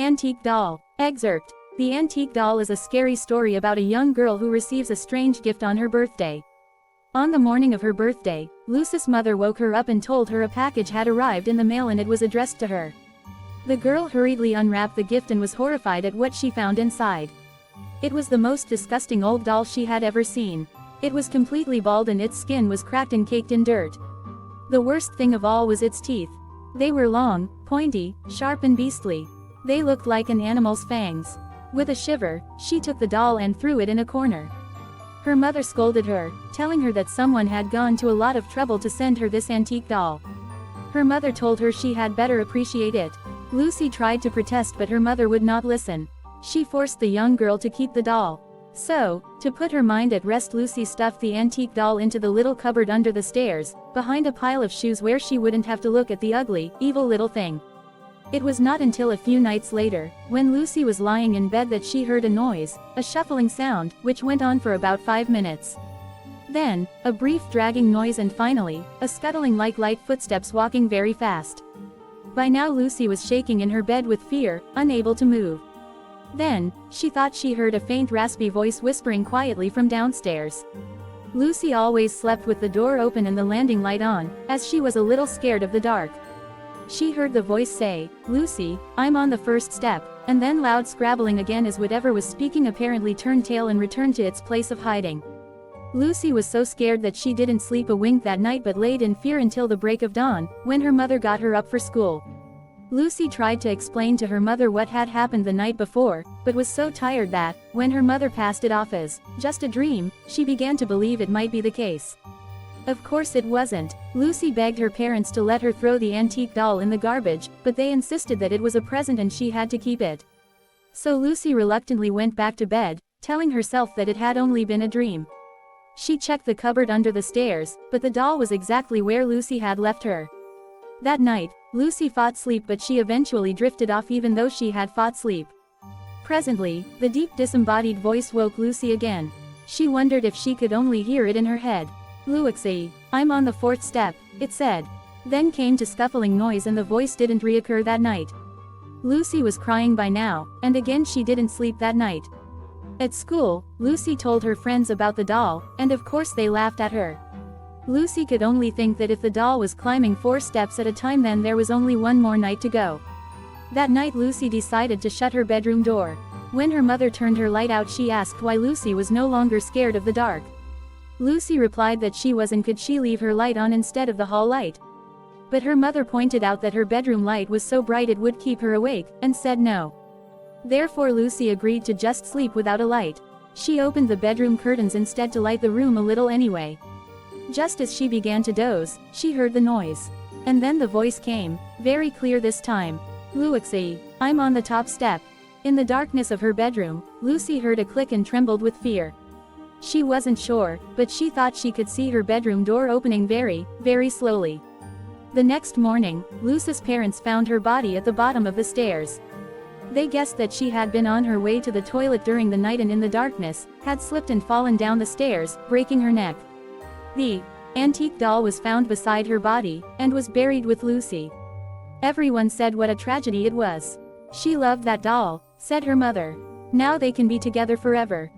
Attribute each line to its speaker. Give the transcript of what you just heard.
Speaker 1: Antique doll. Excerpt. The antique doll is a scary story about a young girl who receives a strange gift on her birthday. On the morning of her birthday, Lucy's mother woke her up and told her a package had arrived in the mail and it was addressed to her. The girl hurriedly unwrapped the gift and was horrified at what she found inside. It was the most disgusting old doll she had ever seen. It was completely bald and its skin was cracked and caked in dirt. The worst thing of all was its teeth. They were long, pointy, sharp and beastly. They looked like an animal's fangs. With a shiver, she took the doll and threw it in a corner. Her mother scolded her, telling her that someone had gone to a lot of trouble to send her this antique doll. Her mother told her she had better appreciate it. Lucy tried to protest but her mother would not listen. She forced the young girl to keep the doll. So, to put her mind at rest, Lucy stuffed the antique doll into the little cupboard under the stairs, behind a pile of shoes where she wouldn't have to look at the ugly, evil little thing. It was not until a few nights later, when Lucy was lying in bed, that she heard a noise, a shuffling sound, which went on for about 5 minutes. Then, a brief dragging noise and finally, a scuttling like light footsteps walking very fast. By now Lucy was shaking in her bed with fear, unable to move. Then, she thought she heard a faint raspy voice whispering quietly from downstairs. Lucy always slept with the door open and the landing light on, as she was a little scared of the dark. She heard the voice say, "Lucy, I'm on the first step," and then loud scrabbling again as whatever was speaking apparently turned tail and returned to its place of hiding. Lucy was so scared that she didn't sleep a wink that night but laid in fear until the break of dawn, when her mother got her up for school. Lucy tried to explain to her mother what had happened the night before, but was so tired that, when her mother passed it off as just a dream, she began to believe it might be the case. Of course it wasn't. Lucy begged her parents to let her throw the antique doll in the garbage, but they insisted that it was a present and she had to keep it. So Lucy reluctantly went back to bed, telling herself that it had only been a dream. She checked the cupboard under the stairs, but the doll was exactly where Lucy had left her. That night, Lucy fought sleep but she eventually drifted off even though she had fought sleep. Presently, the deep disembodied voice woke Lucy again. She wondered if she could only hear it in her head. "Lucy, I'm on the 4th step," it said. Then came to scuffling noise and the voice didn't reoccur that night. Lucy was crying by now, and again she didn't sleep that night. At school, Lucy told her friends about the doll, and of course they laughed at her. Lucy could only think that if the doll was climbing 4 steps at a time then there was only one more night to go. That night Lucy decided to shut her bedroom door. When her mother turned her light out she asked why Lucy was no longer scared of the dark. Lucy replied that she was and could she leave her light on instead of the hall light. But her mother pointed out that her bedroom light was so bright it would keep her awake, and said no. Therefore Lucy agreed to just sleep without a light. She opened the bedroom curtains instead to light the room a little anyway. Just as she began to doze, she heard the noise. And then the voice came, very clear this time. "Lucy, I'm on the top step." In the darkness of her bedroom, Lucy heard a click and trembled with fear. She wasn't sure, but she thought she could see her bedroom door opening very, very slowly. The next morning, Lucy's parents found her body at the bottom of the stairs. They guessed that she had been on her way to the toilet during the night and in the darkness, had slipped and fallen down the stairs, breaking her neck. The antique doll was found beside her body, and was buried with Lucy. Everyone said what a tragedy it was. "She loved that doll," said her mother. "Now they can be together forever."